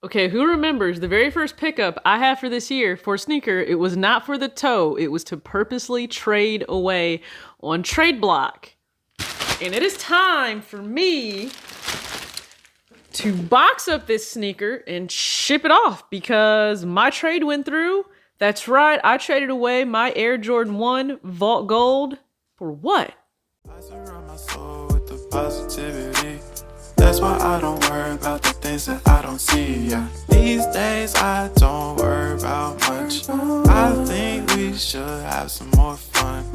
Okay, who remembers the very first pickup I had for this year for a sneaker? It was not for the toe. It was to purposely trade away on Tradeblock. And it is time for me to box up this sneaker and ship it off because my trade went through. That's right, I traded away my Air Jordan 1 Vault Gold for what? I surround my soul with the positivity. That's why I don't worry about the things that I don't see. Yeah. These days I don't worry about much. I think we should have some more fun.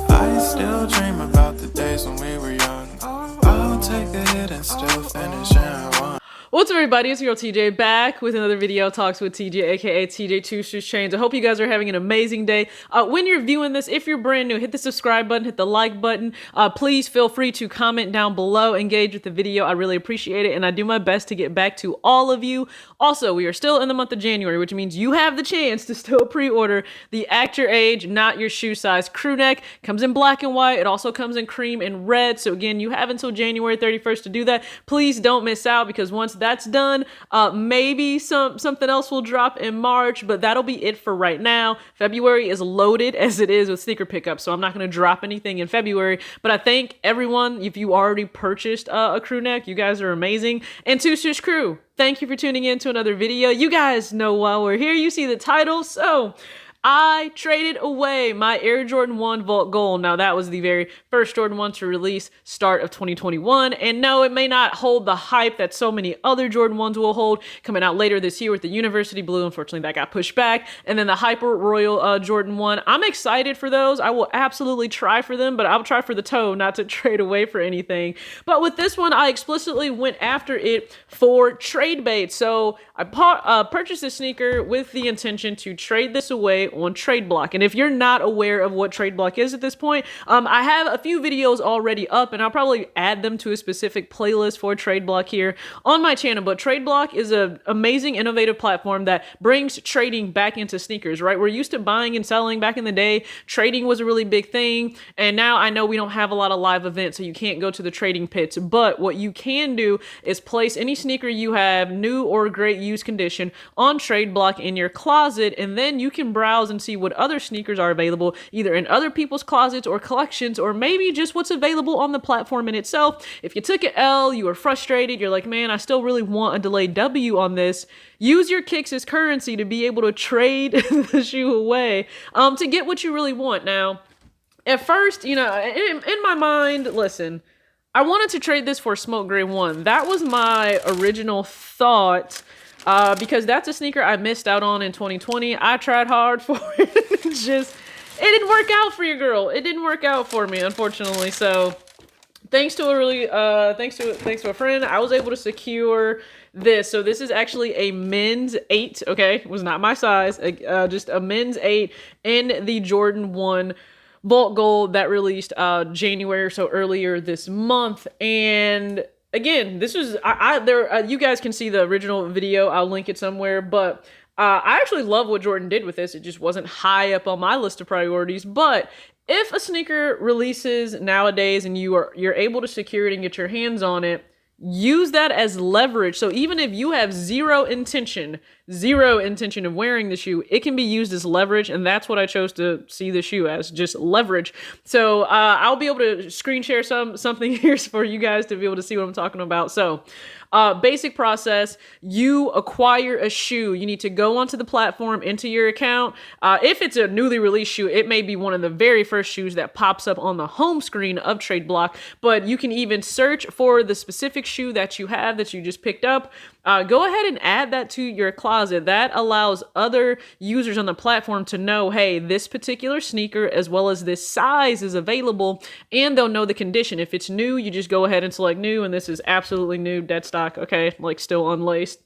I still dream about the days when we were young. I'll take a hit and still finish and one. What's up, everybody? It's your girl TJ back with another video, Talks with TJ, aka TJ Two Shoes Chains. I hope you guys are having an amazing day. When you're viewing this, if you're brand new, hit the subscribe button, hit the like button. Please feel free to comment down below, engage with the video. I really appreciate it, and I do my best to get back to all of you. Also, we are still in the month of January, which means you have the chance to still pre-order the Act Your Age, Not Your Shoe Size crew neck. Comes in black and white. It also comes in cream and red. So again, you have until January 31st to do that. Please don't miss out because once that's done, maybe something else will drop in March, but that'll be it for right now. February is loaded as it is with sneaker pickups, so I'm not going to drop anything in February, but I thank everyone. If you already purchased a crew neck, you guys are amazing. And Two Stitch Crew, thank you for tuning in to another video. You guys know why we're here. You see the title. So I traded away my Air Jordan 1 Vault Gold. Now, that was the very first Jordan 1 to release start of 2021. And no, it may not hold the hype that so many other Jordan 1s will hold coming out later this year with the University Blue. Unfortunately, that got pushed back. And then the Hyper Royal Jordan 1. I'm excited for those. I will absolutely try for them, but I'll try for the toe, not to trade away for anything. But with this one, I explicitly went after it for trade bait. So I purchased this sneaker with the intention to trade this away on Tradeblock. And if you're not aware of what Tradeblock is at this point, I have a few videos already up, and I'll probably add them to a specific playlist for Tradeblock here on my channel. But Tradeblock is an amazing, innovative platform that brings trading back into sneakers, right? We're used to buying and selling back in the day. Trading was a really big thing. And now I know we don't have a lot of live events, so you can't go to the trading pits. But what you can do is place any sneaker you have, new or great used condition, on Tradeblock in your closet, and then you can browse and see what other sneakers are available either in other people's closets or collections, or maybe just what's available on the platform in itself. If you took an L, you were frustrated, you're like, man, I still really want a delayed W on this, use your kicks as currency to be able to trade the shoe away to get what you really want. Now, at first, you know, in my mind, listen, I wanted to trade this for Smoke Gray 1. That was my original thought. Because that's a sneaker I missed out on in 2020. I tried hard for it. It didn't work out for your girl. It didn't work out for me, unfortunately. So thanks to a friend, I was able to secure this. So this is actually a men's 8. Okay, it was not my size. Just a men's 8 in the Jordan 1 Vault Gold that released January or so earlier this month. And again, this was you guys can see the original video. I'll link it somewhere, but I actually love what Jordan did with this. It just wasn't high up on my list of priorities. But if a sneaker releases nowadays and you're able to secure it and get your hands on it, use that as leverage. So even if you have zero intention of wearing the shoe, it can be used as leverage, and that's what I chose to see the shoe as, just leverage. So I'll be able to screen share something here for you guys to be able to see what I'm talking about. So basic process: you acquire a shoe, you need to go onto the platform, into your account. If it's a newly released shoe, it may be one of the very first shoes that pops up on the home screen of Tradeblock, but you can even search for the specific shoe that you have that you just picked up. Go ahead and add that to your closet. That allows other users on the platform to know, hey, this particular sneaker as well as this size is available, and they'll know the condition. If it's new, you just go ahead and select new, and this is absolutely new, dead stock, okay, like still unlaced.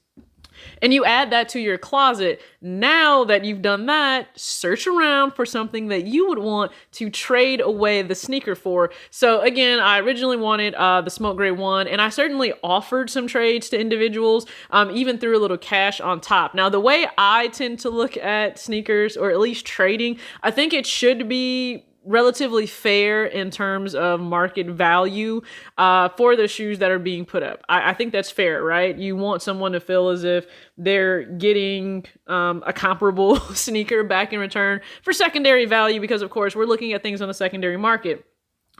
And you add that to your closet. Now that you've done that, search around for something that you would want to trade away the sneaker for. So again, I originally wanted the Smoke Gray 1, and I certainly offered some trades to individuals, even threw a little cash on top. Now, the way I tend to look at sneakers, or at least trading, I think it should be relatively fair in terms of market value for the shoes that are being put up. I think that's fair, right? You want someone to feel as if they're getting a comparable sneaker back in return for secondary value, because of course we're looking at things on the secondary market.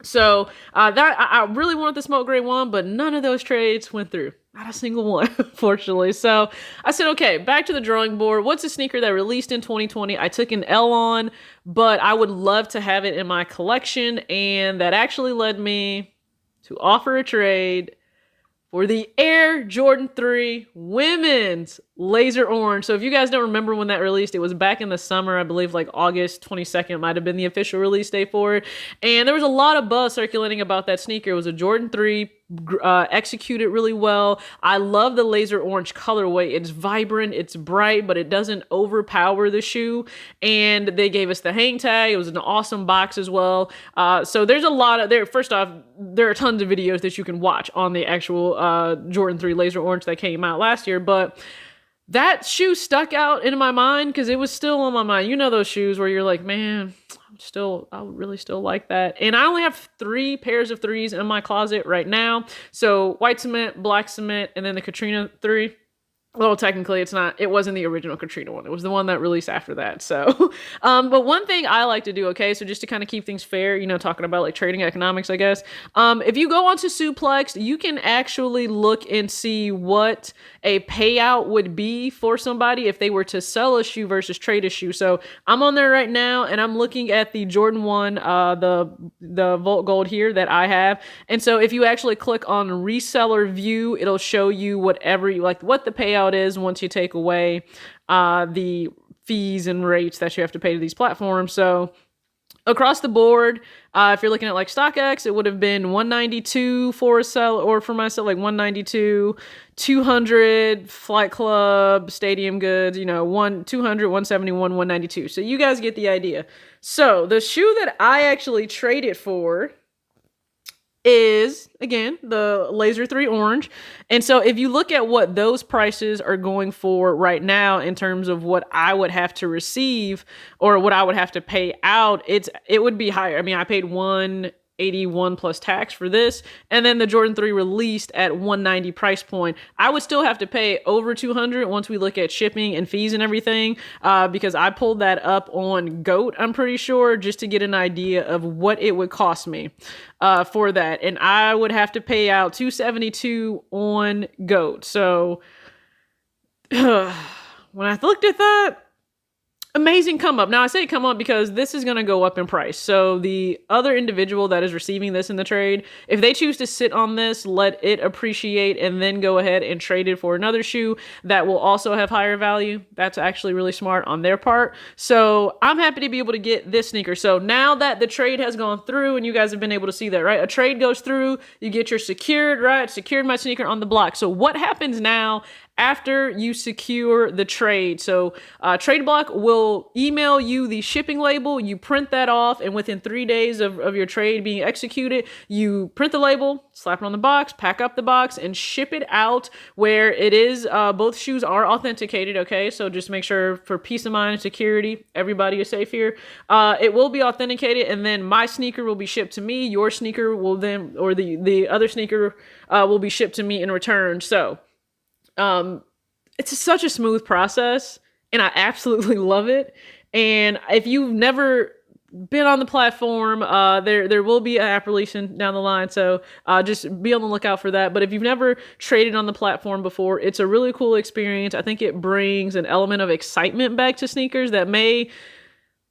So I really wanted the smoke gray one, but none of those trades went through. Not a single one, unfortunately. So I said, okay, back to the drawing board. What's a sneaker that released in 2020? I took an L on, but I would love to have it in my collection. And that actually led me to offer a trade for the Air Jordan 3 women's laser orange. So if you guys don't remember when that released, it was back in the summer, I believe like August 22nd might have been the official release date for it. And there was a lot of buzz circulating about that sneaker. It was a Jordan 3, executed really well. I love the laser orange colorway. It's vibrant, it's bright, but it doesn't overpower the shoe. And they gave us the hang tag. It was an awesome box as well. So there's a lot of there. First off, there are tons of videos that you can watch on the actual Jordan 3 laser orange that came out last year, but that shoe stuck out in my mind because it was still on my mind. You know those shoes where you're like, man, I would really still like that. And I only have 3 pairs of 3s in my closet right now. So white cement, black cement, and then the Katrina 3. Well, technically it's not, it wasn't the original Katrina one. It was the one that released after that. So, but one thing I like to do, okay, so just to kind of keep things fair, you know, talking about like trading economics, I guess. If you go onto Suplex, you can actually look and see what a payout would be for somebody if they were to sell a shoe versus trade a shoe. So I'm on there right now and I'm looking at the Jordan 1, the Volt Gold here that I have. And so if you actually click on reseller view, it'll show you whatever you like, what the payout is once you take away the fees and rates that you have to pay to these platforms. So across the board, if you're looking at like StockX, it would have been 192 for a sell, or for myself, like 192, 200, Flight Club, Stadium Goods, you know, 200, 171, 192. So you guys get the idea. So the shoe that I actually traded for is, again, the Laser 3 Orange. And so if you look at what those prices are going for right now in terms of what I would have to receive or what I would have to pay out, it would be higher. I mean, I paid $181 plus tax for this, and then the Jordan 3 released at $190 price point. I would still have to pay over $200 once we look at shipping and fees and everything, because I pulled that up on GOAT, I'm pretty sure, just to get an idea of what it would cost me for that. And I would have to pay out $272 on GOAT. So when I looked at that, amazing come up. Now I say come up because this is going to go up in price. So the other individual that is receiving this in the trade, if they choose to sit on this, let it appreciate, and then go ahead and trade it for another shoe that will also have higher value, that's actually really smart on their part. So I'm happy to be able to get this sneaker. So now that the trade has gone through, and you guys have been able to see that, right? A trade goes through, you get your secured, right? Secured my sneaker on the block. So what happens now after you secure the trade? So Tradeblock will email you the shipping label. You print that off, and within 3 days of your trade being executed, you print the label, slap it on the box, pack up the box, and ship it out where it is. Both shoes are authenticated, okay? So just make sure, for peace of mind and security, everybody is safe here. It will be authenticated, and then my sneaker will be shipped to me. Your sneaker will then, or the other sneaker will be shipped to me in return. So it's such a smooth process, and I absolutely love it. And if you've never been on the platform, there will be an app release down the line, so just be on the lookout for that. But if you've never traded on the platform before, it's a really cool experience. I think it brings an element of excitement back to sneakers that may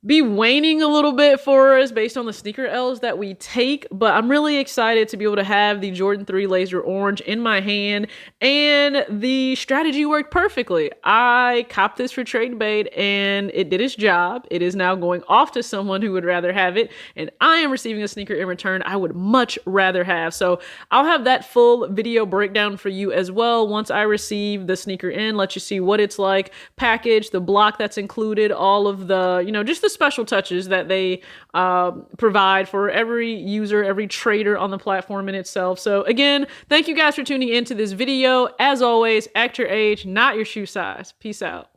be waning a little bit for us based on the sneaker L's that we take, but I'm really excited to be able to have the Jordan 3 Laser Orange in my hand, and the strategy worked perfectly. I copped this for Tradebait, and it did its job. It is now going off to someone who would rather have it, and I am receiving a sneaker in return I would much rather have. So I'll have that full video breakdown for you as well once I receive the sneaker in, let you see what it's like, package, the block that's included, all of the, you know, just the special touches that they provide for every user, every trader on the platform in itself. So again, thank you guys for tuning into this video. As always, act your age, not your shoe size. Peace out.